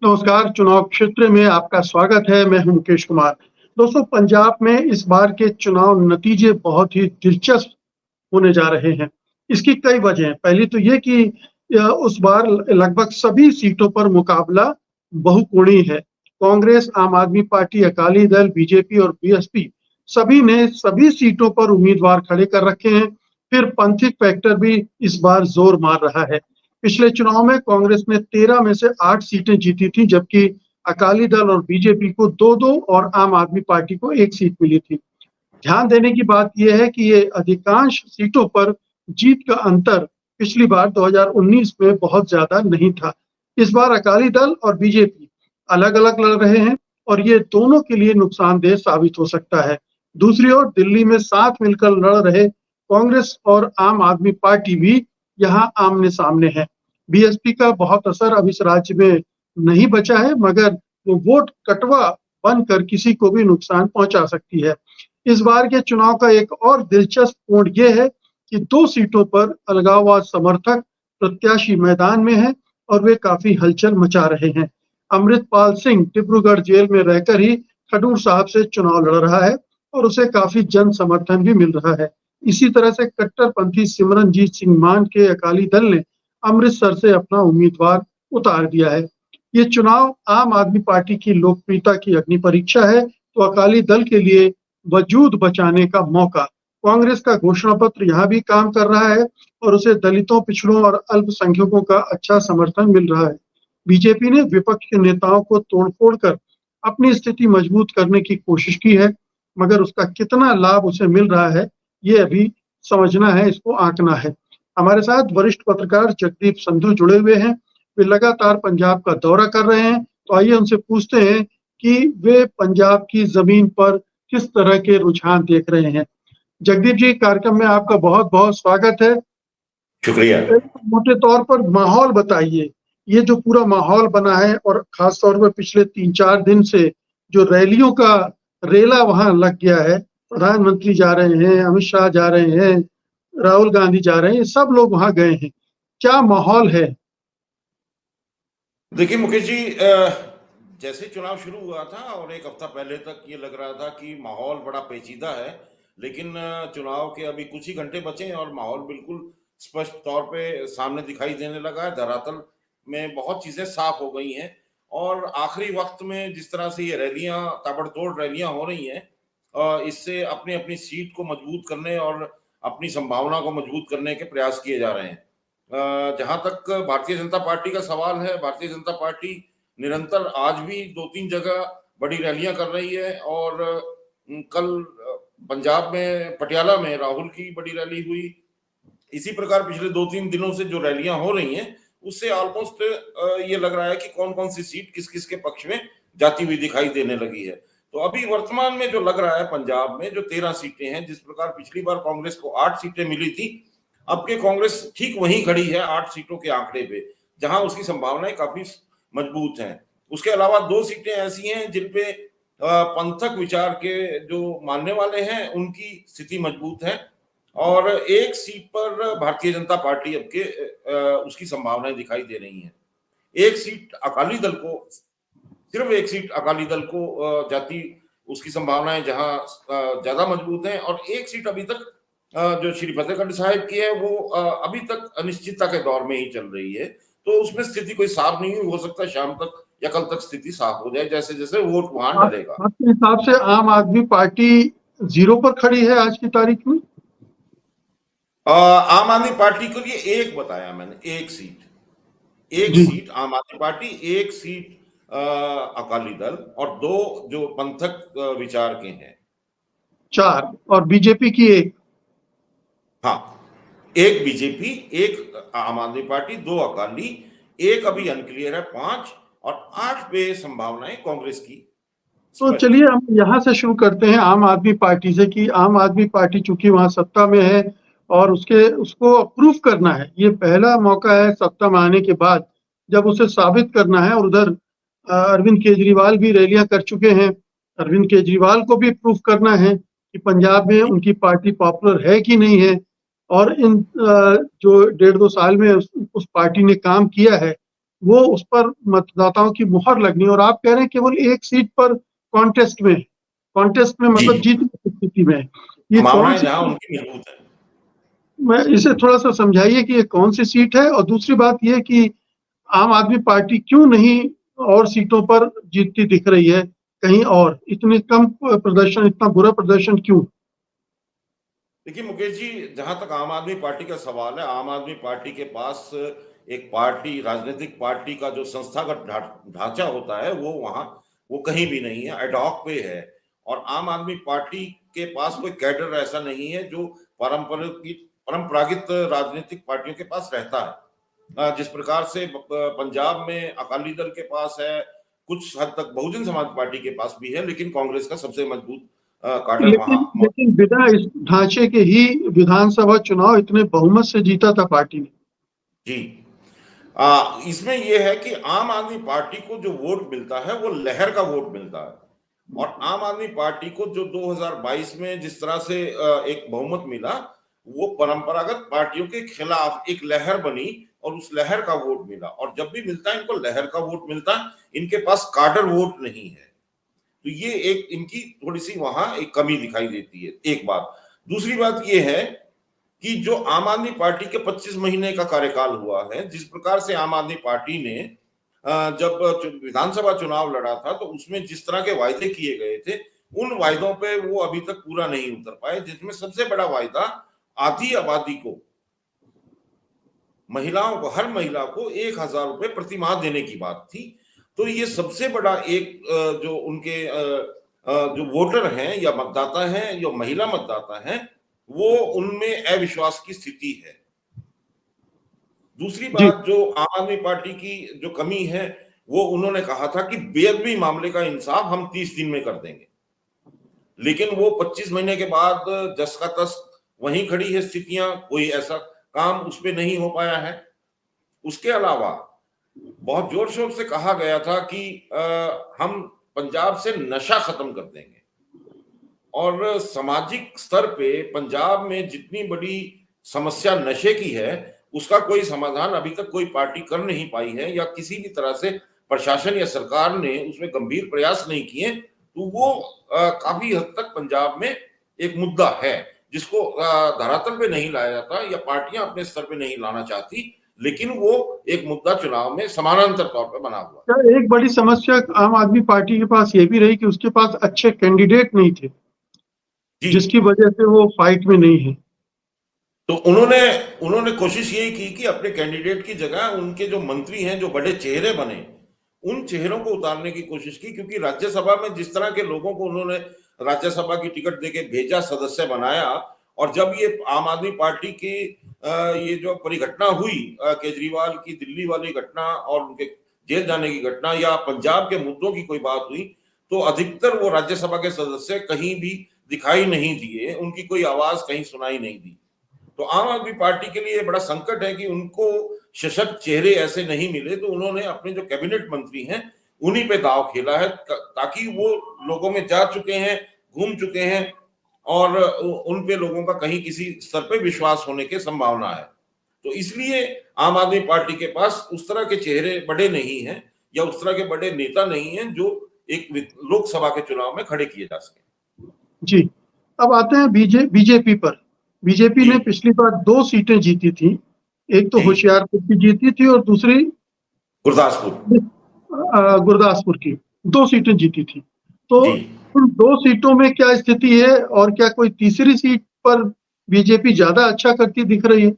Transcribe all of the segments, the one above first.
नमस्कार। चुनाव क्षेत्र में आपका स्वागत है। मैं हूं मुकेश कुमार। दोस्तों, पंजाब में इस बार के चुनाव नतीजे बहुत ही दिलचस्प होने जा रहे हैं। इसकी कई वजह हैं। पहली तो ये कि उस बार लगभग सभी सीटों पर मुकाबला बहुकोणीय है। कांग्रेस, आम आदमी पार्टी, अकाली दल, बीजेपी और बीएसपी सभी ने सभी सीटों पर उम्मीदवार खड़े कर रखे हैं। फिर पंथिक फैक्टर भी इस बार जोर मार रहा है। पिछले चुनाव में कांग्रेस ने 13 में से 8 सीटें जीती थी, जबकि अकाली दल और बीजेपी को 2-2 और आम आदमी पार्टी को 1 सीट मिली थी। ध्यान देने की बात यह है कि ये अधिकांश सीटों पर जीत का अंतर पिछली बार 2019 में बहुत ज्यादा नहीं था। इस बार अकाली दल और बीजेपी अलग-अलग लड़ रहे हैं और ये दोनों के लिए नुकसानदेह साबित हो सकता है। दूसरी ओर दिल्ली में साथ मिलकर लड़ रहे कांग्रेस और आम आदमी पार्टी भी यहाँ आमने-सामने है। बीएसपी का बहुत असर अब इस राज्य में नहीं बचा है, मगर वो वोट कटवा बनकर किसी को भी नुकसान पहुंचा सकती है। इस बार के चुनाव का एक और दिलचस्प कोण ये है कि 2 सीटों पर अलगाववाद समर्थक प्रत्याशी मैदान में हैं और वे काफी हलचल मचा रहे हैं। अमृतपाल सिंह डिब्रूगढ़ जेल में रहकर ही खडूर साहब से चुनाव लड़ रहा है और उसे काफी जन समर्थन भी मिल रहा है। इसी तरह से कट्टरपंथी सिमरनजीत सिंह मान के अकाली दल ने अमृतसर से अपना उम्मीदवार उतार दिया है। ये चुनाव आम आदमी पार्टी की लोकप्रियता की अग्नि परीक्षा है, तो अकाली दल के लिए वजूद बचाने का मौका। कांग्रेस का घोषणा पत्र यहाँ भी काम कर रहा है और उसे दलितों, पिछड़ों और अल्पसंख्यकों का अच्छा समर्थन मिल रहा है। बीजेपी ने विपक्ष के नेताओं को तोड़-फोड़ कर अपनी स्थिति मजबूत करने की कोशिश की है, मगर उसका कितना लाभ उसे मिल रहा है, ये अभी समझना है, इसको आंकना है। हमारे साथ वरिष्ठ पत्रकार जगदीप संधू जुड़े हुए हैं। वे लगातार पंजाब का दौरा कर रहे हैं, तो आइए उनसे पूछते हैं कि वे पंजाब की जमीन पर किस तरह के रुझान देख रहे हैं। जगदीप जी, कार्यक्रम में आपका बहुत-बहुत स्वागत है। शुक्रिया। मोटे तौर पर माहौल बताइए, ये जो पूरा माहौल बना है और खास तौर पर पिछले 3-4 दिन से जो रैलियों का रेला वहां लग गया है, प्रधानमंत्री जा रहे हैं, अमित शाह जा रहे हैं, राहुल गांधी जा रहे हैं, सब लोग वहां गए हैं। क्या माहौल है? देखिए मुकेश जी, जैसे चुनाव शुरू हुआ था और 1 हफ्ता पहले तक ये लग रहा था कि माहौल बड़ा पेचीदा है, लेकिन चुनाव के अभी कुछ ही घंटे बचे हैं और माहौल बिल्कुल स्पष्ट तौर पे सामने दिखाई देने लगा है। धरातल में बहुत चीजें साफ हो गई हैं और आखिरी वक्त में जिस तरह से ये रैलियां, ताबड़तोड़ रैलियां हो रही हैं, इससे अपनी अपनी सीट को मजबूत करने और अपनी संभावना को मजबूत करने के प्रयास किए जा रहे हैं। जहां तक भारतीय जनता पार्टी का सवाल है, भारतीय जनता पार्टी निरंतर आज भी 2-3 जगह बड़ी रैलियां कर रही है और कल पंजाब में पटियाला में राहुल की बड़ी रैली हुई। इसी प्रकार पिछले 2-3 दिनों से जो रैलियां हो रही हैं, उससे ऑलमोस्ट ये लग रहा है कि कौन कौन सी सीट किस किस के पक्ष में जाती हुई दिखाई देने लगी है। तो अभी वर्तमान में जो लग रहा है पंजाब में जो 13 सीटें हैं, जिस प्रकार पिछली बार कांग्रेस को 8 सीटें मिली थी, अब के कांग्रेस ठीक वहीं खड़ी है 8 सीटों के आंकड़े पे, जहां उसकी संभावनाएं काफी मजबूत हैं। उसके अलावा 2 सीटें ऐसी हैं जिन पे पंथक विचार के जो मानने वाले हैं उनकी स्थिति मजबूत है और 1 सीट पर भारतीय जनता पार्टी अब के उसकी संभावनाएं दिखाई दे रही हैं। 1 सीट अकाली दल को, सिर्फ 1 सीट अकाली दल को जाती उसकी संभावनाएं जहां ज्यादा मजबूत हैं और 1 सीट अभी तक जो श्री फतेहगढ़ साहिब की है वो अभी तक अनिश्चितता के दौर में ही चल रही है। तो उसमें स्थिति कोई साफ नहीं हुई, हो सकता है शाम तक या कल तक स्थिति साफ हो जाए जैसे जैसे वोट वहां डलेगा। आपके हिसाब से आम आदमी पार्टी 0 पर खड़ी है आज की तारीख में? आम आदमी पार्टी के लिए 1 बताया मैंने, 1 सीट, 1 सीट आम आदमी पार्टी, 1 सीट अकाली दल और 2 जो पंथक विचार के हैं। 4 और बीजेपी की 1। हाँ, 1 बीजेपी, 1 आम आदमी पार्टी, 2 अकाली, 1 अभी अनक्लियर है, 5 और 8 पे संभावनाएं कांग्रेस की। तो चलिए हम यहाँ से शुरू करते हैं आम आदमी पार्टी से कि आम आदमी पार्टी चूंकि वहां सत्ता में है और उसको अप्रूव करना है, ये पहला मौका है सत्ता में आने के बाद जब उसे साबित करना है। और उधर अरविंद केजरीवाल भी रैलियां कर चुके हैं। अरविंद केजरीवाल को भी प्रूफ करना है कि पंजाब में उनकी पार्टी पॉपुलर है कि नहीं है। और इन जो 1.5-2 साल में उस पार्टी ने काम किया है, वो उस पर मतदाताओं की मुहर लगनी, और आप कह रहे हैं केवल एक सीट पर कॉन्टेस्ट में, कॉन्टेस्ट में जी, मतलब जीतने की स्थिति में है। ये कौन संभावनाएं सी, जहां उनकी मजबूत है। मैं इसे थोड़ा सा समझाइए कि ये कौन सी सीट है, और दूसरी बात ये कि आम आदमी पार्टी क्यों नहीं और सीटों पर जीतती दिख रही है, कहीं और इतनी कम प्रदर्शन, इतना बुरा प्रदर्शन क्यों? देखिए मुकेश जी, जहां तक आम आदमी पार्टी का सवाल है, आम आदमी पार्टी के पास एक पार्टी, राजनीतिक पार्टी का जो संस्थागत ढांचा होता है वो वहां, वो कहीं भी नहीं है, एडहॉक पे है। और आम आदमी पार्टी के पास कोई कैडर ऐसा नहीं है जो परंपरागत राजनीतिक पार्टियों के पास रहता है। जिस प्रकार से पंजाब में अकाली दल के पास है, कुछ हद तक बहुजन समाज पार्टी के पास भी है, लेकिन कांग्रेस का सबसे मजबूत काडर वहां लेकिन मौजूद लेकिन बिना इस ढांचे के ही विधानसभा चुनाव इतने बहुमत से जीता था पार्टी ने। जी। इसमें यह है कि आम आदमी पार्टी को जो वोट मिलता है वो लहर का वोट मिलता है, और आम आदमी पार्टी को जो 2022 में जिस तरह से एक बहुमत मिला, वो परंपरागत पार्टियों के खिलाफ एक लहर बनी और उस लहर का वोट मिला। और जब भी मिलता है इनको लहर का वोट मिलता है, इनके पास काडर वोट नहीं है। तो ये एक इनकी थोड़ी सी वहां एक कमी दिखाई देती है, एक बात। दूसरी बात ये है कि जो आम आदमी पार्टी के 25 महीने का कार्यकाल हुआ है, जिस प्रकार से आम आदमी पार्टी ने जब विधानसभा चुनाव लड़ा था तो उसमें जिस तरह के वायदे किए गए थे, उन वायदों पे वो अभी तक पूरा नहीं उतर पाए, जिसमें सबसे बड़ा वायदा आधी आबादी को, महिलाओं को, हर महिला को 1,000 रुपए प्रति माह देने की बात थी। तो ये सबसे बड़ा एक जो उनके जो वोटर हैं या मतदाता हैं, जो महिला मतदाता हैं, वो उनमें अविश्वास की स्थिति है। दूसरी जी। बात जो आम आदमी पार्टी की जो कमी है, वो उन्होंने कहा था कि बेअदबी मामले का इंसाफ हम 30 दिन में कर देंगे, लेकिन वो 25 महीने के बाद जस का तस वहीं खड़ी है स्थितियां, कोई ऐसा काम उस पर नहीं हो पाया है। उसके अलावा बहुत जोर शोर से कहा गया था कि हम पंजाब से नशा खत्म कर देंगे, और सामाजिक स्तर पे पंजाब में जितनी बड़ी समस्या नशे की है, उसका कोई समाधान अभी तक कोई पार्टी कर नहीं पाई है, या किसी भी तरह से प्रशासन या सरकार ने उसमें गंभीर प्रयास नहीं किए। तो वो काफी हद तक पंजाब में एक मुद्दा है, जिसको धरातल पे नहीं लाया जाता, या पार्टियां अपने स्तर पे नहीं लाना चाहती, लेकिन वो एक मुद्दा चुनाव में समानांतर तौर पर बना हुआ क्या एक बड़ी समस्या आम आदमी पार्टी के पास ये भी रही कि उसके पास अच्छे कैंडिडेट नहीं थे, है। जी। जिसकी वजह से वो फाइट में नहीं है? तो उन्होंने उन्होंने कोशिश यही की कि अपने कैंडिडेट की जगह उनके जो मंत्री हैं, जो बड़े चेहरे बने, उन चेहरों को उतारने की कोशिश की, क्योंकि राज्यसभा में जिस तरह के लोगों को उन्होंने राज्यसभा की टिकट देके भेजा, सदस्य बनाया, और जब ये आम आदमी पार्टी की ये जो परिघटना हुई, केजरीवाल की दिल्ली वाली घटना और उनके जेल जाने की घटना, या पंजाब के मुद्दों की कोई बात हुई, तो अधिकतर वो राज्यसभा के सदस्य कहीं भी दिखाई नहीं दिए, उनकी कोई आवाज कहीं सुनाई नहीं दी। तो आम आदमी पार्टी के लिए बड़ा संकट है कि उनको सशक्त चेहरे ऐसे नहीं मिले, तो उन्होंने अपने जो कैबिनेट मंत्री हैं उन्हीं पे दांव खेला है, ताकि वो लोगों में जा चुके हैं, घूम चुके हैं, और उन पे लोगों का कहीं किसी स्तर पे विश्वास होने की संभावना है। तो इसलिए आम आदमी पार्टी के पास उस तरह के चेहरे बड़े नहीं हैं, या उस तरह के बड़े नेता नहीं हैं जो एक लोकसभा के चुनाव में खड़े किए जा सके। जी। अब आते हैं बीजेपी पर। बीजेपी जी। ने पिछली बार 2 सीटें जीती थी। एक तो जी। होशियारपुर की जीती थी और दूसरी गुरदासपुर। गुरदासपुर की। 2 सीटें जीती थी। तो जी। उन 2 सीटों में क्या स्थिति है, और क्या कोई तीसरी सीट पर बीजेपी ज्यादा अच्छा करती दिख रही है?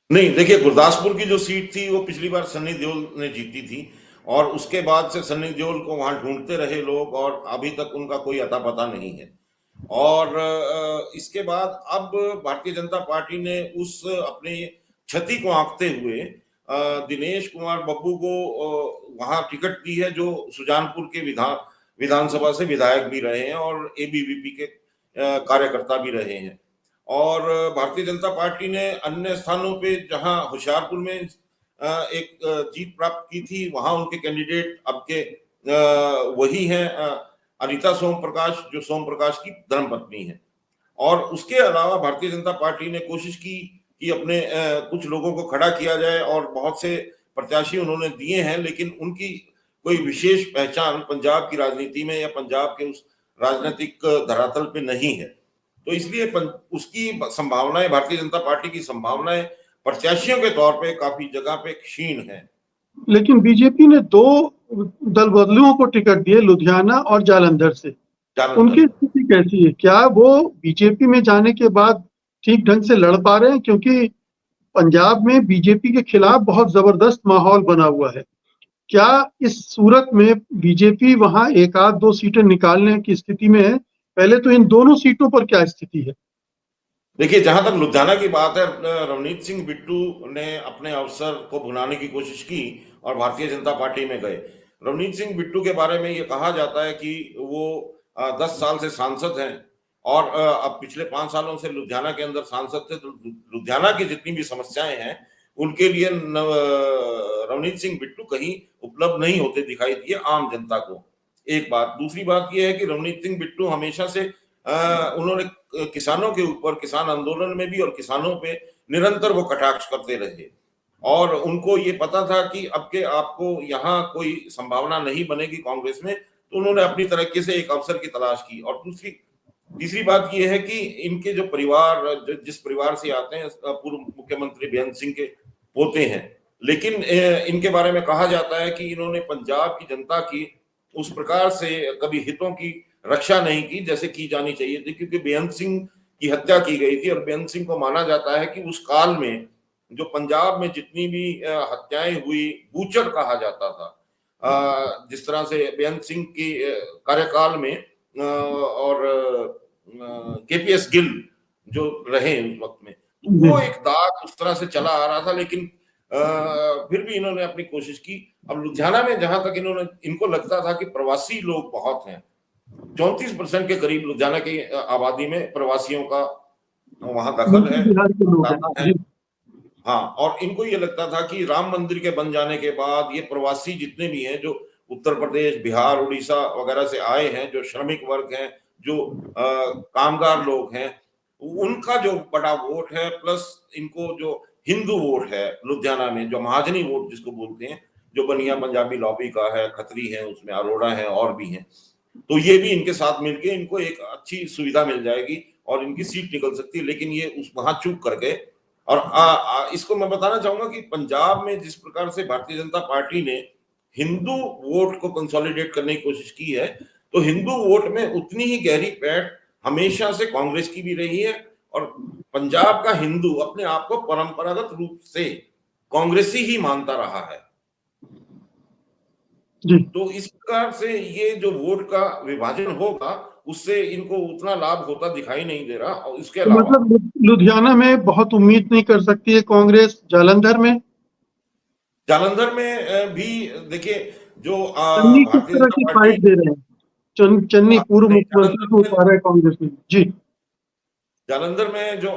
नहीं, देखिए गुरदासपुर की जो सीट थी वो पिछली बार सन्नी देओल ने जीती थी, और उसके बाद से सन्नी देओल को वहां ढूंढते रहे लोग, और अभी तक उनका कोई अता पता नहीं है। और इसके बाद अब भारतीय जनता पार्टी ने उस अपनी क्षति को आंकते हुए दिनेश कुमार बब्बू को वहां टिकट दी है, जो सुजानपुर के विधानसभा से विधायक भी रहे हैं और एबीवीपी के कार्यकर्ता भी रहे हैं। और भारतीय जनता पार्टी ने अन्य स्थानों पे, जहां होशियारपुर में एक जीत प्राप्त की थी, वहां उनके कैंडिडेट अब के वही हैं, अनिता सोम प्रकाश, जो सोम प्रकाश की धर्मपत्नी है। और उसके अलावा भारतीय जनता पार्टी ने कोशिश की कि अपने कुछ लोगों को खड़ा किया जाए, और बहुत से प्रत्याशी उन्होंने दिए हैं, लेकिन उनकी कोई विशेष पहचान पंजाब की राजनीति में या पंजाब के उस राजनीतिक धरातल पे नहीं है। तो इसलिए उसकी संभावनाएं, भारतीय जनता पार्टी की संभावनाएं प्रत्याशियों के तौर पे काफी जगह पे क्षीण है। लेकिन बीजेपी ने 2 दल बदलुओं को टिकट दिए, लुधियाना और जालंधर से। उनकी स्थिति कैसी है? क्या वो बीजेपी में जाने के बाद ठीक ढंग से लड़ पा रहे हैं? क्योंकि पंजाब में बीजेपी के खिलाफ बहुत जबरदस्त माहौल बना हुआ है। क्या इस सूरत में बीजेपी वहां 1 आध 2 सीटें निकालने की स्थिति में है? पहले तो इन दोनों सीटों पर क्या स्थिति है? देखिए, जहां तक लुधियाना की बात है, रवनीत सिंह बिट्टू ने अपने अवसर को भुनाने की कोशिश की और भारतीय जनता पार्टी में गए। रवनीत सिंह बिट्टू के बारे में ये कहा जाता है कि वो 10 साल से सांसद हैं और अब पिछले 5 सालों से लुधियाना के अंदर सांसद थे। तो लुधियाना की जितनी भी समस्याएं हैं उनके लिए रवनीत सिंह बिट्टू कहीं उपलब्ध नहीं होते दिखाई दिए आम जनता को। एक बात। दूसरी बात यह है कि रवनीत सिंह बिट्टू हमेशा से उन्होंने किसानों के ऊपर, किसान आंदोलन में भी और किसानों पे निरंतर वो कटाक्ष करते रहे और उनको ये पता था कि अब के आपको यहाँ कोई संभावना नहीं बनेगी कांग्रेस में, तो उन्होंने अपनी तरीके से एक अवसर की तलाश की। और तीसरी बात ये है कि इनके जो परिवार, जिस परिवार से आते हैं, पूर्व मुख्यमंत्री बेअंत सिंह के पोते हैं, लेकिन इनके बारे में कहा जाता है कि इन्होंने पंजाब की जनता की उस प्रकार से कभी हितों की रक्षा नहीं की जैसे की जानी चाहिए थी, क्योंकि बेअंत सिंह की हत्या की गई थी और बेअंत सिंह को माना जाता है कि उस काल में जो पंजाब में जितनी भी हत्याएं हुई, बूचर कहा जाता था, जिस तरह से बेअंत सिंह की कार्यकाल में और केपीएस गिल जो रहे उस वक्त में, तो वो एक दाग उस तरह से चला आ रहा था। लेकिन फिर भी इन्होंने अपनी कोशिश की। अब लुधियाना में जहां तक इनको लगता था कि प्रवासी लोग बहुत हैं, 34% के करीब लुधियाना की आबादी में प्रवासियों का वहां दखल है। हाँ, और इनको ये लगता था कि राम मंदिर के बन जाने के बाद ये प्रवासी जितने भी हैं, जो उत्तर प्रदेश, बिहार, उड़ीसा वगैरह से आए हैं, जो श्रमिक वर्ग हैं, जो कामगार लोग हैं, उनका जो बड़ा वोट है, प्लस इनको जो हिंदू वोट है लुधियाना में, जो महाजनी वोट जिसको बोलते हैं, जो बनिया पंजाबी लॉबी का है, खत्री है, उसमें अरोड़ा है और भी हैं, तो ये भी इनके साथ मिलके इनको एक अच्छी सुविधा मिल जाएगी और इनकी सीट निकल सकती है। लेकिन ये वहां चूक कर गए। और इसको मैं बताना चाहूंगा कि पंजाब में जिस प्रकार से भारतीय जनता पार्टी ने हिंदू वोट को कंसोलिडेट करने की कोशिश की है, तो हिंदू वोट में उतनी ही गहरी पैठ हमेशा से कांग्रेस की भी रही है और पंजाब का हिंदू अपने आप को परंपरागत रूप से कांग्रेसी ही मानता रहा है। तो इस प्रकार से ये जो वोट का विभाजन होगा, उससे इनको उतना लाभ होता दिखाई नहीं दे रहा। और इसके अलावा मतलब लुधियाना में बहुत उम्मीद नहीं कर सकती है कांग्रेस। जालंधर में भी देखिए, जो चन्नी किस तरह की फाइट दे रहे हैं? चन्नी पूर्व मुख्यमंत्री को उतारा है कांग्रेस ने जी। जालंधर में जो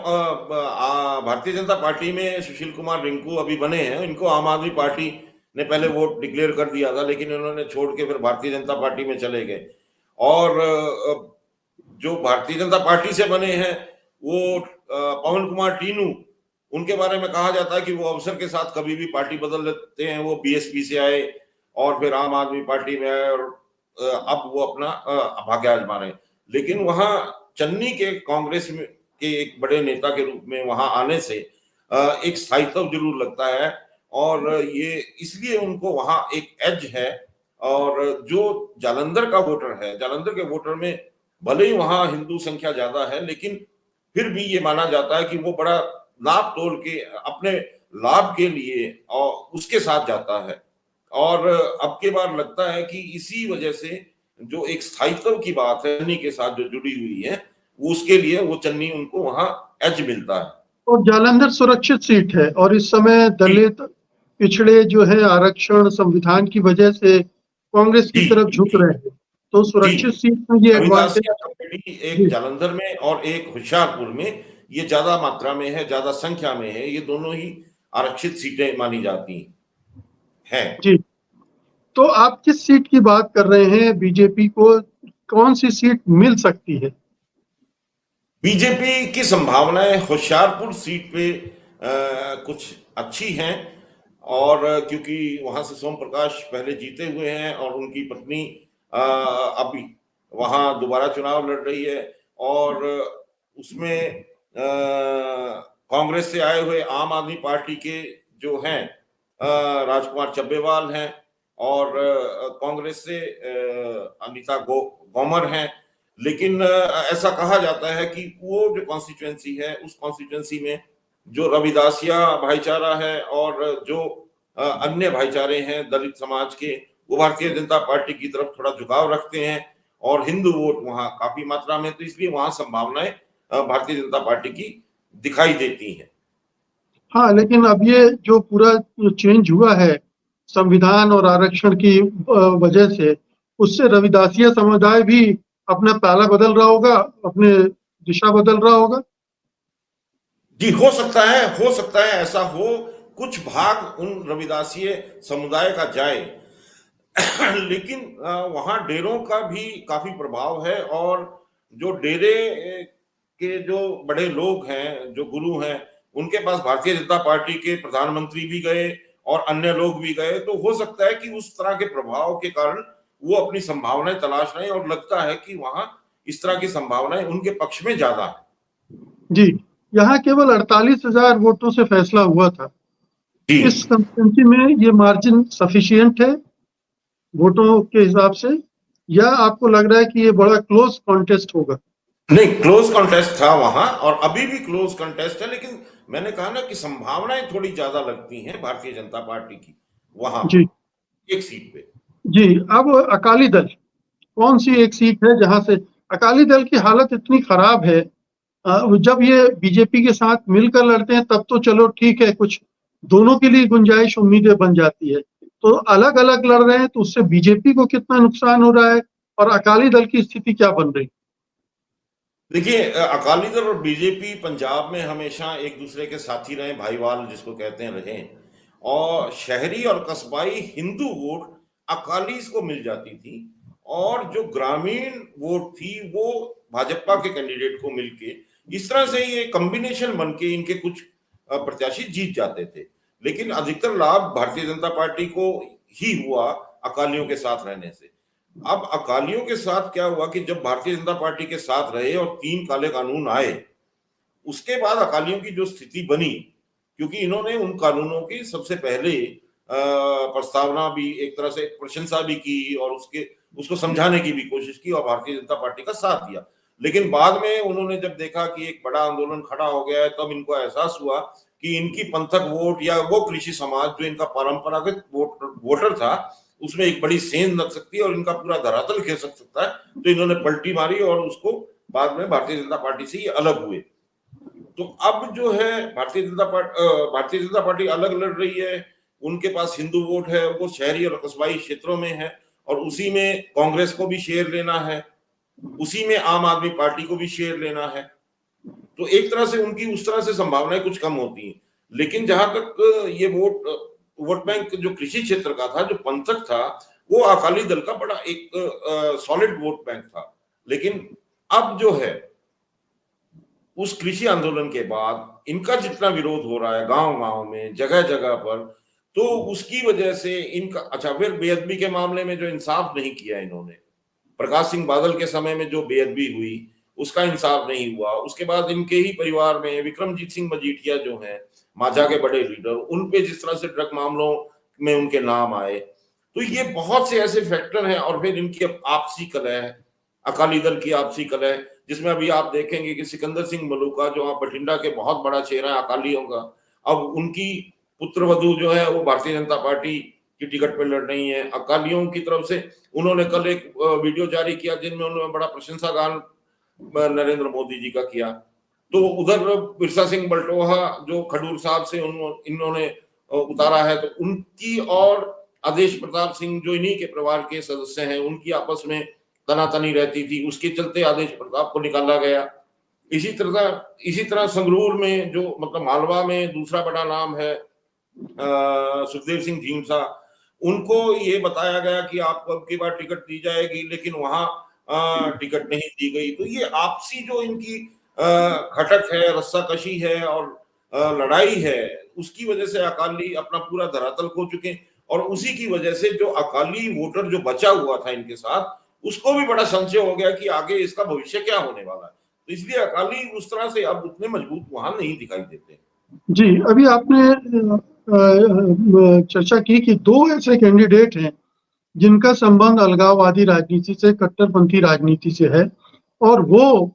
भारतीय जनता पार्टी में सुशील कुमार रिंकू अभी बने हैं, इनको आम आदमी पार्टी ने पहले वोट डिक्लेयर कर दिया था, लेकिन इन्होंने छोड़ के फिर भारतीय जनता पार्टी में चले गए। और जो भारतीय जनता पार्टी से बने हैं वो पवन कुमार टीनू, उनके बारे में कहा जाता है कि वो अवसर के साथ कभी भी पार्टी बदल लेते हैं। वो बीएसपी से आए और फिर आम आदमी पार्टी में आए और अब वो अपना भाग्य आजमा रहे हैं। लेकिन वहां चन्नी के कांग्रेस में के एक बड़े नेता के रूप में वहां आने से एक स्थायित्व जरूर लगता है और ये इसलिए उनको वहां एक एज है। और जो जालंधर का वोटर है, जालंधर के वोटर में भले ही वहां हिंदू संख्या ज्यादा है, लेकिन फिर भी ये माना जाता है कि वो बड़ा लाभ तोड़ के अपने लाभ के लिए और उसके साथ जाता है। और अब के बार लगता है कि इसी वजह से जो एक स्थायित्व की बात है चन्नी के साथ जो जुड़ी हुई है, उसके लिए वो चन्नी उनको वहां एज मिलता है। और जालंधर सुरक्षित सीट है और इस समय दलित पिछड़े जो है आरक्षण संविधान की वजह से कांग्रेस की तरफ झुक रहे हैं, तो सुरक्षित सीट में ये एक जालंधर में और एक होशियारपुर में ये ज्यादा मात्रा में है, ज्यादा संख्या में है। ये दोनों ही आरक्षित सीटें मानी जाती हैं जी। तो आप किस सीट की बात कर रहे हैं? बीजेपी को कौन सी सीट मिल सकती है? बीजेपी की संभावनाएं होशियारपुर सीट पे कुछ अच्छी हैं। और क्योंकि वहां से सोम प्रकाश पहले जीते हुए हैं और उनकी पत्नी अभी वहां दोबारा चुनाव लड़ रही है, और उसमें कांग्रेस से आए हुए आम आदमी पार्टी के जो हैं राजकुमार चब्बेवाल हैं, और कांग्रेस से अनिता गौमर हैं। लेकिन ऐसा कहा जाता है कि वो जो कॉन्स्टिट्यूएंसी है, उस कॉन्स्टिट्यूएंसी में जो रविदासिया भाईचारा है और जो अन्य भाईचारे हैं दलित समाज के, वो भारतीय जनता पार्टी की तरफ थोड़ा झुकाव रखते हैं, और हिंदू वोट वहां काफी मात्रा में, तो इसलिए वहां संभावनाएं भारतीय जनता पार्टी की दिखाई देती हैं। हाँ, लेकिन अब ये जो पूरा चेंज हुआ है संविधान और आरक्षण की वजह से, उससे रविदासिया समुदाय भी अपना पाला बदल रहा होगा, अपने दिशा बदल रहा होगा। जी, हो सकता है ऐसा हो, कुछ भाग उन रविदासीय समुदाय का जाए। लेकिन वहां डेरों का भी काफी प्रभाव है, और जो डेरे के जो बड़े लोग हैं, जो गुरु हैं, उनके पास भारतीय जनता पार्टी के प्रधानमंत्री भी गए और अन्य लोग भी गए, तो हो सकता है कि उस तरह के प्रभाव के कारण वो अपनी संभावनाएं तलाश रहे हैं, और लगता है कि वहां इस तरह की संभावनाएं उनके पक्ष में ज्यादा है। जी, यहाँ केवल 48,000 वोटों से फैसला हुआ था। जी इस कंस्टिट्यूंसी में ये मार्जिन सफिशिएंट है वोटों के हिसाब से, या आपको लग रहा है कि ये बड़ा क्लोज कॉन्टेस्ट होगा? नहीं, क्लोज कॉन्टेस्ट था वहां, और अभी भी क्लोज कॉन्टेस्ट है, लेकिन मैंने कहा ना कि संभावनाएं थोड़ी ज्यादा लगती हैं भारतीय जनता पार्टी की वहां जी, पे, एक सीट पे। जी। अब अकाली दल, कौन सी जी एक सीट है जहां से अकाली दल की हालत इतनी खराब है? जब ये बीजेपी के साथ मिलकर लड़ते हैं तब तो चलो ठीक है, कुछ दोनों के लिए गुंजाइश उम्मीदें बन जाती है। तो अलग अलग लड़ रहे हैं तो उससे बीजेपी को कितना नुकसान हो रहा है, और अकाली दल की स्थिति क्या बन रही? देखिए, अकाली दल और बीजेपी पंजाब में हमेशा एक दूसरे के साथी रहे, भाईवाल जिसको कहते हैं रहे, और शहरी और कस्बाई हिंदू वोट अकाली को मिल जाती थी, और जो ग्रामीण वोट थी वो भाजपा के कैंडिडेट को मिलके, इस तरह से ये कॉम्बिनेशन बन के इनके कुछ प्रत्याशी जीत जाते थे। लेकिन अधिकतर लाभ भारतीय जनता पार्टी को ही हुआ अकालियों के साथ रहने से। अब अकालियों के साथ क्या हुआ कि जब भारतीय जनता पार्टी के साथ रहे और 3 काले कानून आए, उसके बाद अकालियों की जो स्थिति बनी, क्योंकि इन्होंने उन कानूनों की सबसे पहले प्रस्तावना भी, एक तरह से प्रशंसा भी की, और उसको समझाने की भी कोशिश की और भारतीय जनता पार्टी का साथ दिया। लेकिन बाद में उन्होंने जब देखा कि एक बड़ा आंदोलन खड़ा हो गया है, तब इनको एहसास हुआ कि इनकी पंथक वोट या वो कृषि समाज जो इनका परंपरागत वोटर था, उसमें एक बड़ी सेंध लग सकती है और इनका पूरा धरातल खिसक सकता है। तो इन्होंने पलटी मारी और उसको बाद में भारतीय जनता पार्टी से ही अलग हुए। तो अब जो है भारतीय जनता पार्टी अलग लड़ रही है, उनके पास हिंदू वोट है, वो शहरी और कस्बाई क्षेत्रों में है, और उसी में कांग्रेस को भी शेयर लेना है, उसी में आम आदमी पार्टी को भी शेयर लेना है। तो एक तरह से उनकी उस तरह से संभावनाएं कुछ कम होती हैं। लेकिन जहां तक ये वोट बैंक जो कृषि क्षेत्र का था, जो पंथक था, वो अकाली दल का बड़ा एक सॉलिड वोट बैंक था। लेकिन अब जो है, उस कृषि आंदोलन के बाद इनका जितना विरोध हो रहा है गांव गांव में, जगह जगह पर, तो उसकी वजह से इनका, अच्छा, फिर बेअदबी के मामले में जो इंसाफ नहीं किया इन्होंने, प्रकाश सिंह बादल के समय में जो बेअदबी हुई, उसका इंसाफ नहीं हुआ। उसके बाद इनके ही परिवार में विक्रमजीत सिंह मजीठिया जो हैं, मांझा के बड़े लीडर, उन पे जिस तरह से ड्रग मामलों में उनके नाम आए, तो ये बहुत से ऐसे फैक्टर हैं। और फिर इनकी आपसी कलह, अकाली दल की आपसी कलह, जिसमें अभी आप देखेंगे कि सिकंदर सिंह मलूका, जो आप बठिंडा के बहुत बड़ा चेहरा है अकालियों का, अब उनकी पुत्रवधू जो है वो भारतीय जनता पार्टी की टिकट पर लड़ रही है अकालियों की तरफ से। उन्होंने कल एक वीडियो जारी किया जिनमें उन्होंने बड़ा प्रशंसा गान नरेंद्र मोदी जी का किया। तो उधर बिरसा सिंह बल्टोहा जो खडूर साहब से इन्होंने उतारा है, तो उनकी और आदेश प्रताप सिंह जो इन्हीं के परिवार के सदस्य हैं, उनकी आपस में तनातनी रहती थी, उसके चलते आदेश प्रताप को निकाला गया। इसी तरह संगरूर में जो, मतलब मालवा में दूसरा बड़ा नाम है सुखदेव सिंह ढींडसा, उनको ये बताया गया कि आपको अब की बार टिकट दी जाएगी, लेकिन वहां टिकट नहीं दी गई। तो ये आपसी जो इनकी खटक है, रस्साकशी है, और लड़ाई है, उसकी वजह से अकाली अपना पूरा धरातल खो चुके हैं और उसी की वजह से जो अकाली वोटर जो बचा हुआ था इनके साथ, उसको भी बड़ा संशय हो गया कि आगे इसका भविष्य क्या होने वाला है। तो इसलिए अकाली उस तरह से अब उतने मजबूत वहां नहीं दिखाई देते। जी, अभी आपने चर्चा की कि 2 ऐसे कैंडिडेट हैं जिनका संबंध अलगाववादी राजनीति से, कट्टरपंथी राजनीति से है और वो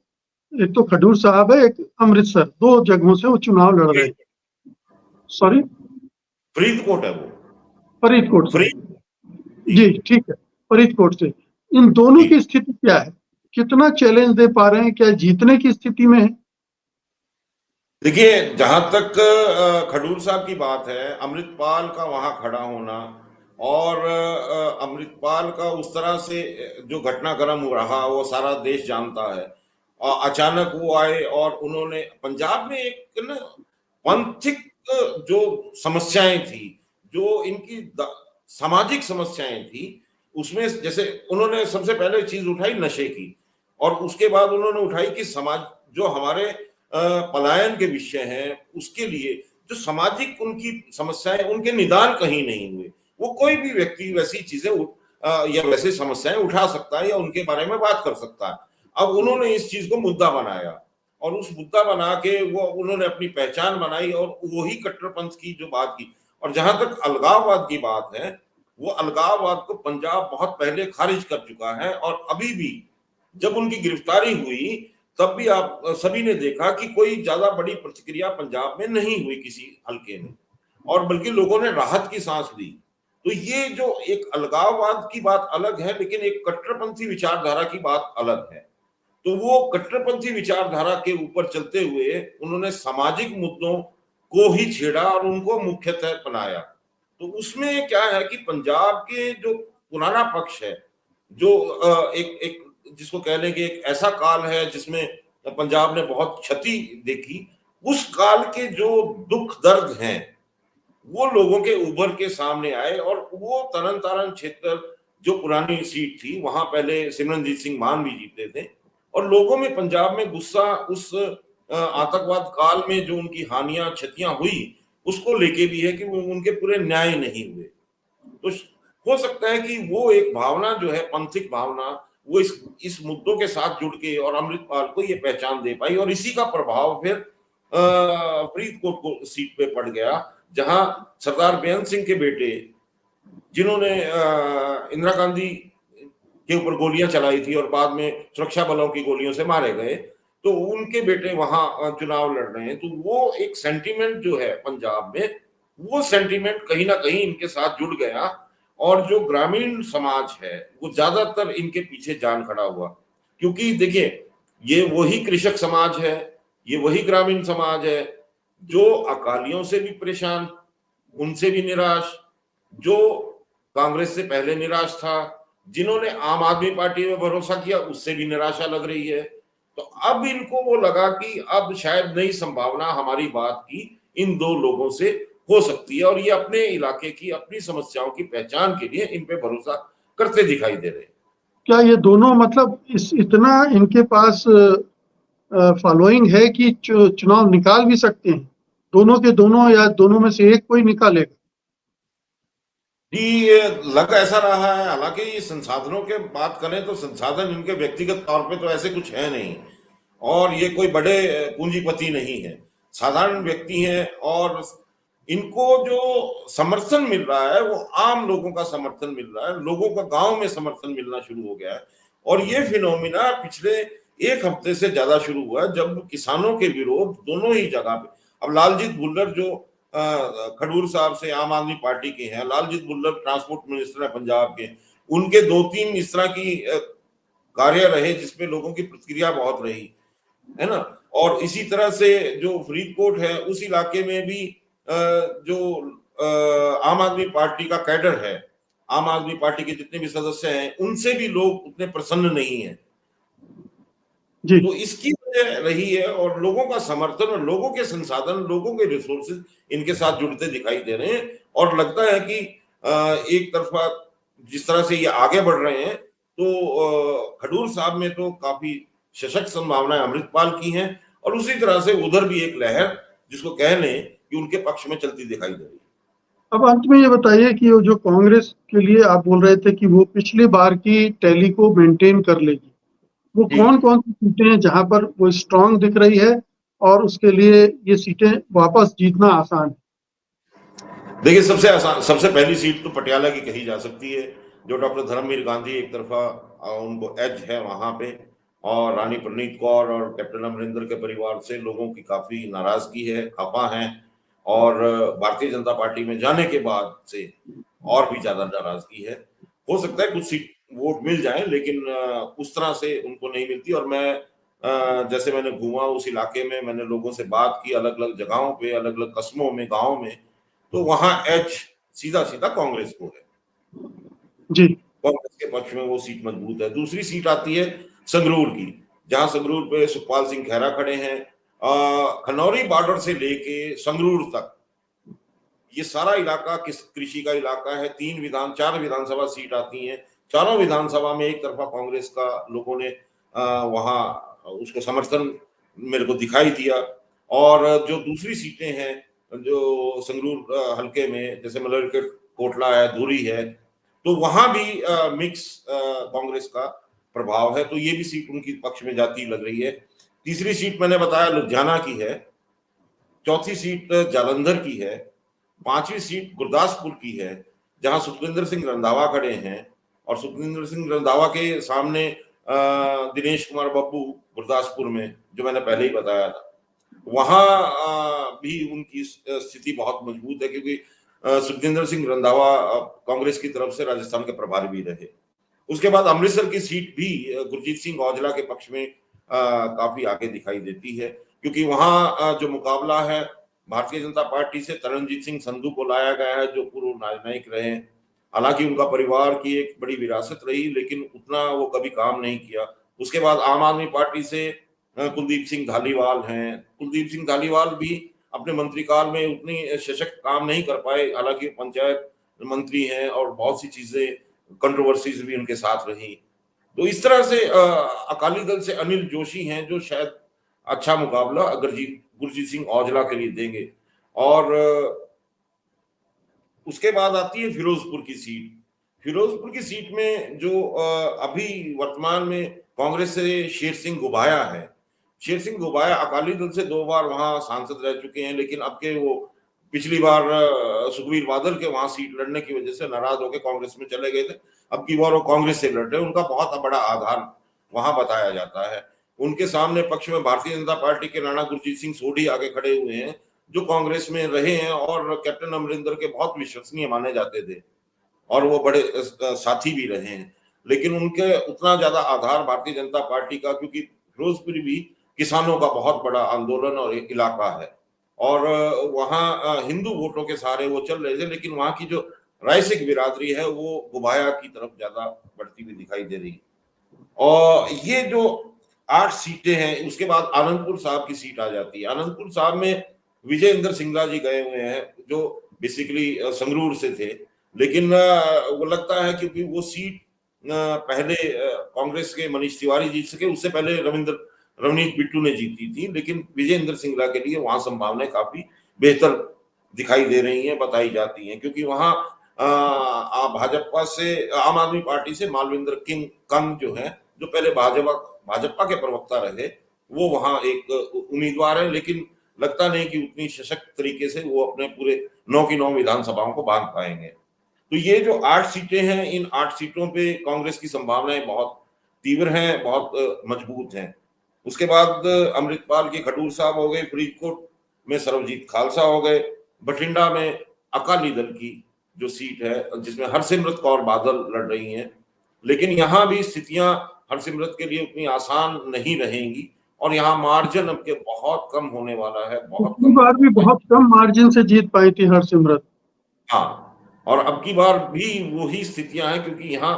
एक तो खडूर साहब है, एक अमृतसर, 2 जगहों से वो चुनाव लड़ रहे हैं। सॉरी? फरीदकोट है वो। फरीदकोट से। फरीद जी, ठीक है, फरीदकोट से। इन दोनों जी। की स्थिति क्या है? कितना चैलेंज दे पा रहे हैं? क्या जीतने की स्थिति में है? देखिए, जहां तक खडूर साहब की बात है, अमृतपाल का वहां खड़ा होना और अमृतपाल का उस तरह से जो घटनाक्रम रहा वो सारा देश जानता है। और अचानक वो आए और उन्होंने पंजाब में एक ना पंथिक जो समस्याएं थी, जो इनकी सामाजिक समस्याएं थी, उसमें जैसे उन्होंने सबसे पहले चीज उठाई नशे की और उसके बाद उन्होंने उठाई कि समाज जो हमारे पलायन के विषय हैं उसके लिए जो सामाजिक उनकी समस्याएं उनके निदान कहीं नहीं हुए। वो कोई भी व्यक्ति वैसी चीजें या वैसे समस्याएं उठा सकता है या उनके बारे में बात कर सकता है। अब उन्होंने इस चीज को मुद्दा बनाया और उस मुद्दा बना के वो उन्होंने अपनी पहचान बनाई और वही कट्टरपंथ की जो बात की। और जहां तक अलगाववाद की बात है, वो अलगाववाद को पंजाब बहुत पहले खारिज कर चुका है और अभी भी जब उनकी गिरफ्तारी हुई तब भी आप सभी ने देखा कि कोई ज्यादा बड़ी प्रतिक्रिया पंजाब में नहीं हुई किसी हल्के में और बल्कि लोगों ने राहत की सांस ली। तो ये जो एक अलगाववाद की बात अलग है लेकिन एक कट्टरपंथी विचारधारा की बात अलग है। तो वो कट्टरपंथी विचारधारा के ऊपर चलते हुए उन्होंने सामाजिक मुद्दों को ही छेड़ा और उनको मुख्यतः बनाया। तो उसमें क्या है कि पंजाब के जो पुराना पक्ष है, जो एक एक जिसको कह लें कि एक ऐसा काल है जिसमें पंजाब ने बहुत क्षति देखी, उस काल के जो दुख दर्द हैं वो लोगों के उभर के सामने आए और वो तरन तारण क्षेत्र जो पुरानी सीट थी वहां पहले सिमरनजीत सिंह मान भी जीते थे और लोगों में पंजाब में गुस्सा उस आतंकवाद काल में जो उनकी हानियां क्षतियां हुई उसको लेके भी है कि वो उनके पूरे न्याय नहीं हुए। तो हो सकता है कि वो एक भावना जो है पंथिक भावना वो इस मुद्दों के साथ जुड़ के और अमृतपाल को ये पहचान दे पाई और इसी का प्रभाव फिर फरीदकोट को सीट पे पड़ गया जहां सरदार बेअंत सिंह के बेटे जिन्होंने इंदिरा गांधी के ऊपर गोलियां चलाई थी और बाद में सुरक्षा बलों की गोलियों से मारे गए, तो उनके बेटे वहां चुनाव लड़ रहे हैं। तो वो एक सेंटीमेंट जो है पंजाब में, वो सेंटीमेंट कहीं ना कहीं इनके साथ जुड़ गया और जो ग्रामीण समाज है वो ज्यादातर इनके पीछे जान खड़ा हुआ। क्योंकि देखिए, ये वही कृषक समाज है, ये वही ग्रामीण समाज है जो अकालियों से भी परेशान, उनसे भी निराश, जो कांग्रेस से पहले निराश था, जिन्होंने आम आदमी पार्टी में भरोसा किया उससे भी निराशा लग रही है। तो अब इनको वो लगा कि अब शायद नई संभावना हमारी बात की इन दो लोगों से हो सकती है और ये अपने इलाके की अपनी समस्याओं की पहचान के लिए इन पे भरोसा करते दिखाई दे रहे हैं। क्या ये दोनों मतलब इतना इनके पास फॉलोइंग है कि चुनाव निकाल भी सकते हैं? दोनों के दोनों या दोनों में से एक कोई निकालेगा? जी, ये लग ऐसा रहा है। हालांकि ये संसाधनों के बात करें तो संसाधन इनके व्यक्तिगत तौर पे तो ऐसे कुछ है नहीं और ये कोई बड़े पूंजीपति नहीं है, साधारण व्यक्ति हैं और इनको जो समर्थन मिल रहा है वो आम लोगों का समर्थन मिल रहा है, लोगों का गांव में समर्थन मिलना शुरू हो गया है और ये फिनोमिना पिछले एक हफ्ते से ज्यादा शुरू हुआ है जब किसानों के विरोध दोनों ही जगह पे। अब लालजीत भुल्लर जो खडूर साहब से आम आदमी पार्टी के हैं, लालजीत भुल्लर ट्रांसपोर्ट मिनिस्टर है पंजाब के, उनके 2-3 इस तरह की कार्य रहे जिसमें लोगों की प्रतिक्रिया बहुत रही, है ना। और इसी तरह से जो फरीदकोट है उस इलाके में भी जो आम आदमी पार्टी का कैडर है, आम आदमी पार्टी के जितने भी सदस्य हैं उनसे भी लोग उतने प्रसन्न नहीं है। जी। तो इसकी वजह रही है और लोगों का समर्थन और लोगों के संसाधन, लोगों के रिसोर्सेज इनके साथ जुड़ते दिखाई दे रहे हैं और लगता है कि एक तरफा जिस तरह से ये आगे बढ़ रहे हैं तो खडूर साहब में तो काफी सशक्त संभावनाएं अमृतपाल की हैं और उसी तरह से उधर भी एक लहर जिसको कह लें कि उनके पक्ष में चलती दिखाई दे रही है। अब अंत में ये बताइए कि वो जो कांग्रेस के लिए आप बोल रहे थे कि वो पिछली बार की टैली को मेंटेन कर लेगी, वो जी, कौन-कौन सी सीटें हैं जहां पर वो स्ट्रांग दिख रही है और उसके लिए ये सीटें वापस जीतना आसान है? देखिए सबसे पहली सीट तो पटियाला की कही जा सकती है, जो डॉक्टर धर्मवीर गांधी एक तरफा उनको एज है वहां पे, और रानी प्रनीत कौर और कैप्टन अमरिंदर के परिवार से लोगों की काफी नाराजगी है, खफा हैं, और भारतीय जनता पार्टी में जाने के बाद से और भी ज्यादा नाराजगी है। हो सकता है कुछ सीट वोट मिल जाए, लेकिन उस तरह से उनको नहीं मिलती। और मैं जैसे मैंने घूमा उस इलाके में, मैंने लोगों से बात की अलग अलग जगहों पे, अलग अलग कस्बों में, गाँव में, तो वहां एच सीधा-सीधा कांग्रेस को है। जी। कांग्रेस के पक्ष में वो सीट मजबूत है। दूसरी सीट आती है संगरूर की, जहां संगरूर पे सुखपाल सिंह खैरा खड़े हैं। खनौरी बॉर्डर से लेके संगरूर तक ये सारा इलाका किस कृषि का इलाका है। 4 विधानसभा सीट आती हैं। चारों विधानसभा में एक तरफा कांग्रेस का लोगों ने वहां उसको समर्थन मेरे को दिखाई दिया। और जो दूसरी सीटें हैं, जो संगरूर हल्के में, जैसे मलरकट कोटला है, धुरी है, तो वहां भी मिक्स कांग्रेस का प्रभाव है, तो ये भी सीट उनकी पक्ष में जाती लग रही है। तीसरी सीट मैंने बताया लुधियाना की है, चौथी सीट जालंधर की है, पांचवी सीट गुरदासपुर की है, जहां सुखविंदर सिंह रंधावा खड़े हैं, और सुखविंदर सिंह रंधावा के सामने दिनेश कुमार बब्बू गुरदासपुर में, जो मैंने पहले ही बताया था, वहां भी उनकी स्थिति बहुत मजबूत है, क्योंकि सुखविंदर सिंह रंधावा कांग्रेस की तरफ से राजस्थान के प्रभारी भी रहे। उसके बाद अमृतसर की सीट भी गुरजीत सिंह औजला के पक्ष में काफी आगे दिखाई देती है, क्योंकि वहां जो मुकाबला है भारतीय जनता पार्टी से तरनजीत सिंह संधू को लाया गया है, जो पूर्व राजनयिक रहे। हालांकि उनका परिवार की एक बड़ी विरासत रही, लेकिन उतना वो कभी काम नहीं किया। उसके बाद आम आदमी पार्टी से कुलदीप सिंह धालीवाल हैं। कुलदीप सिंह धालीवाल भी अपने मंत्रीकाल में उतनी सशक्त काम नहीं कर पाए, हालांकि पंचायत मंत्री हैं और बहुत सी चीजें, कंट्रोवर्सीज भी उनके साथ रही। तो इस तरह से अकाली दल से अनिल जोशी हैं, जो शायद अच्छा मुकाबला गुरजीत सिंह औजला के लिए देंगे। और उसके बाद आती है फिरोजपुर की सीट। फिरोजपुर की सीट में जो अभी वर्तमान में कांग्रेस से शेर सिंह गुबाया है। शेर सिंह गुबाया अकाली दल से 2 बार वहां सांसद रह चुके हैं, लेकिन अब के वो पिछली बार सुखबीर बादल के वहां सीट लड़ने की वजह से नाराज होकर कांग्रेस में चले गए थे। अब की बार वो कांग्रेस से लड़ रहे हैं। उनका बहुत बड़ा आधार वहां बताया जाता है। उनके सामने पक्ष में भारतीय जनता पार्टी के राणा गुरजीत सिंह सोढ़ी आगे खड़े हुए हैं, जो कांग्रेस में रहे हैं और कैप्टन अमरिंदर के बहुत विश्वसनीय माने जाते थे, और वो बड़े साथी भी रहे हैं। लेकिन उनके उतना ज्यादा आधार भारतीय जनता पार्टी का, क्योंकि फिरोजपुर भी किसानों का बहुत बड़ा आंदोलन और एक इलाका है, और वहाँ हिंदू वोटों के सहारे वो चल रहे थे, लेकिन वहाँ की जो रायसिक बिरादरी है वो गुबाया की तरफ ज्यादा बढ़ती हुई दिखाई दे रही है। और ये जो 8 सीटें हैं, उसके बाद आनंदपुर साहब की सीट आ जाती है। आनंदपुर साहब में विजय इंदर सिंगला जी गए हुए हैं, जो बेसिकली संगरूर से थे, लेकिन वो लगता है क्योंकि वो सीट पहले कांग्रेस के मनीष तिवारी जीत सके, उससे पहले रवनीत बिट्टू ने जीती थी, लेकिन विजय इंदर सिंगला के लिए वहां संभावनाएं काफी बेहतर दिखाई दे रही हैं, बताई जाती हैं, क्योंकि वहां भाजपा से, आम आदमी पार्टी से मालविंदर कंग जो है, जो पहले भाजपा के प्रवक्ता रहे, वो वहां एक उम्मीदवार है, लेकिन लगता नहीं कि उतनी सशक्त तरीके से वो अपने पूरे 9 की 9 विधानसभाओं को बांध पाएंगे। तो ये जो 8 सीटें हैं, इन 8 सीटों पे कांग्रेस की संभावनाएं बहुत तीव्र हैं, बहुत मजबूत हैं। उसके बाद अमृतपाल के खडूर साहब हो गए, फरीदकोट में सरबजीत खालसा हो गए, बठिंडा में अकाली दल की जो सीट है, जिसमें हरसिमरत कौर बादल लड़ रही हैं, लेकिन यहाँ भी स्थितियां हरसिमरत के लिए उतनी आसान नहीं रहेंगी, और यहाँ मार्जिन अब के बहुत कम होने वाला है, बहुत पिछली कम बार भी होने वाला है। बहुत कम मार्जिन से जीत पाई थी हरसिमरत। हाँ, और अब की बार भी वही स्थितियां हैं, क्योंकि यहाँ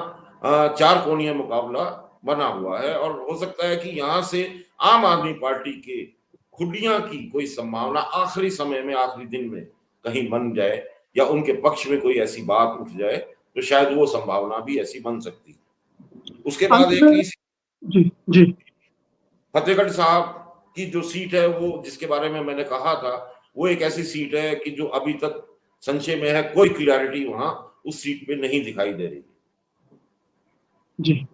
4 कोणीय मुकाबला बना हुआ है, और हो सकता है कि यहाँ से आम आदमी पार्टी के खुडियां की कोई संभावना आखिरी समय में, आखिरी दिन में कहीं बन जाए, या उनके पक्ष में कोई ऐसी बात उठ जाए, तो शायद वो संभावना भी ऐसी बन सकती है। उसके अंत बाद एक में ही जी, जी। फतेहगढ़ साहब की जो सीट है, वो जिसके बारे में मैंने कहा था, वो एक ऐसी सीट है कि जो अभी तक संशय में है, कोई क्लियरिटी वहां उस सीट पे नहीं दिखाई दे रही। जी।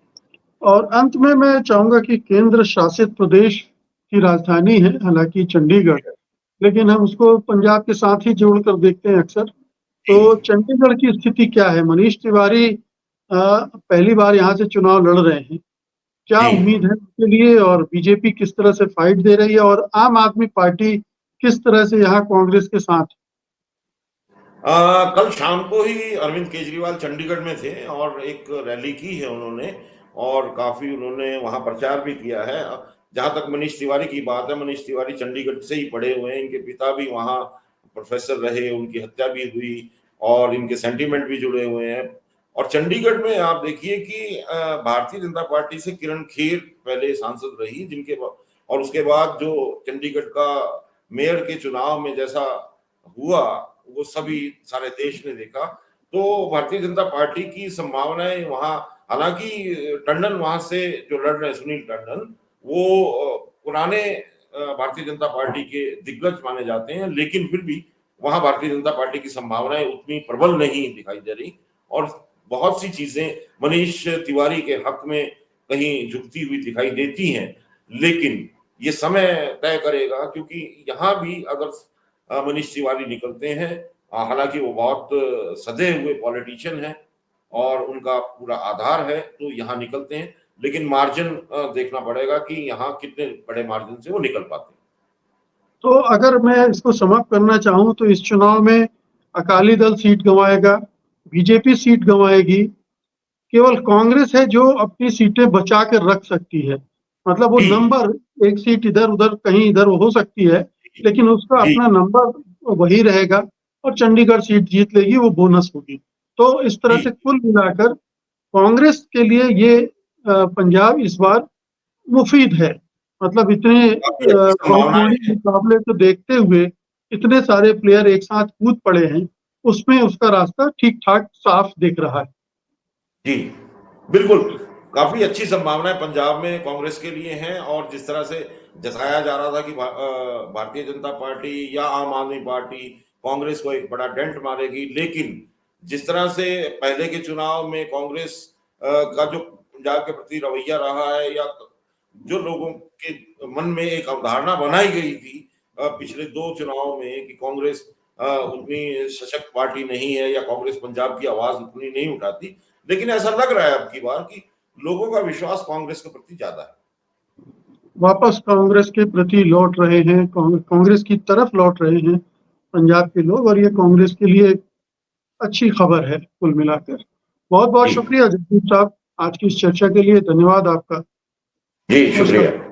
और अंत में मैं चाहूंगा कि केंद्र शासित प्रदेश की राजधानी है हालांकि चंडीगढ़, लेकिन हम उसको पंजाब के साथ ही जोड़कर देखते हैं अक्सर। तो जी, चंडीगढ़ की स्थिति क्या है? मनीष तिवारी पहली बार यहाँ से चुनाव लड़ रहे हैं। क्या जी। उम्मीद है उनके लिए और बीजेपी किस तरह से फाइट दे रही है और आम आदमी पार्टी किस तरह से यहाँ कांग्रेस के साथ? कल शाम को ही अरविंद केजरीवाल चंडीगढ़ में थे और एक रैली की है उन्होंने और काफी उन्होंने वहां प्रचार भी किया है। जहां तक मनीष तिवारी की बात है, मनीष तिवारी चंडीगढ़ से ही पढ़े हुए हैं, इनके पिता भी वहां प्रोफेसर रहे, उनकी हत्या भी हुई और इनके सेंटीमेंट भी जुड़े हुए हैं। और चंडीगढ़ में आप देखिए कि भारतीय जनता पार्टी से किरण खेर पहले सांसद रही, और उसके बाद जो चंडीगढ़ का मेयर के चुनाव में जैसा हुआ वो सभी सारे देश ने देखा। तो भारतीय जनता पार्टी की संभावनाएं वहां, हालांकि टंडन वहां से जो लड़ रहे हैं, सुनील टंडन, वो पुराने भारतीय जनता पार्टी के दिग्गज माने जाते हैं, लेकिन फिर भी वहां भारतीय जनता पार्टी की संभावनाएं उतनी प्रबल नहीं दिखाई दे रही और बहुत सी चीजें मनीष तिवारी के हक में कहीं झुकती हुई दिखाई देती हैं। लेकिन ये समय तय करेगा, क्योंकि यहाँ भी अगर मनीष तिवारी निकलते हैं, हालांकि वो बहुत सधे हुए पॉलिटिशियन हैं और उनका पूरा आधार है, तो यहाँ निकलते हैं, लेकिन मार्जिन देखना पड़ेगा कि यहाँ कितने बड़े मार्जिन से वो निकल पाते हैं। तो अगर मैं इसको समअप करना चाहूँ तो इस चुनाव में Akali Dal seat गंवाएगा, BJP seat गंवाएगी, केवल कांग्रेस है जो अपनी सीटें बचा कर रख सकती है। मतलब वो जी, नंबर एक सीट इधर-उधर कहीं इधर हो सकती है, लेकिन उसका जी, अपना नंबर वही रहेगा और चंडीगढ़ सीट जीत लेगी, वो बोनस होगी। तो इस तरह जी, से कुल मिलाकर कांग्रेस के लिए ये पंजाब इस बार मुफ़ीद है। मतलब इतने काफी अच्छी बहुकोणीय संभावनाएं हैं। मुकाबले को देखते हुए इतने सारे प्लेयर एक साथ कूद पड़े हैं, उसमें उसका रास्ता ठीक-ठाक साफ दिख रहा है। जी, बिल्कुल, काफ़ी अच्छी संभावनाएँ पंजाब में कांग्रेस के लिए हैं और जिस तरह से जताया जा रहा था कि भारतीय जनता पार्टी या आम आदमी पार्टी कांग्रेस को एक बड़ा डेंट मारेगी, लेकिन जिस तरह से पहले के चुनाव में कांग्रेस का जो पंजाब के प्रति रवैया रहा है, या जो लोगों के मन में एक अवधारणा बनाई गई थी पिछले 2 चुनावों में कि कांग्रेस उतनी सशक्त पार्टी नहीं है या कांग्रेस पंजाब की आवाज़ उतनी नहीं उठाती। लेकिन ऐसा लग रहा है अब की बार कि लोगों का विश्वास कांग्रेस के प्रति ज्यादा है। वापस कांग्रेस के प्रति लौट रहे हैं, कांग्रेस की तरफ लौट रहे हैं पंजाब के लोग और ये कांग्रेस के लिए एक अच्छी खबर है कुल मिलाकर। बहुत-बहुत जी, शुक्रिया जगदीप साहब आज की इस चर्चा के लिए, धन्यवाद आपका। जी, नमस्कार। शुक्रिया।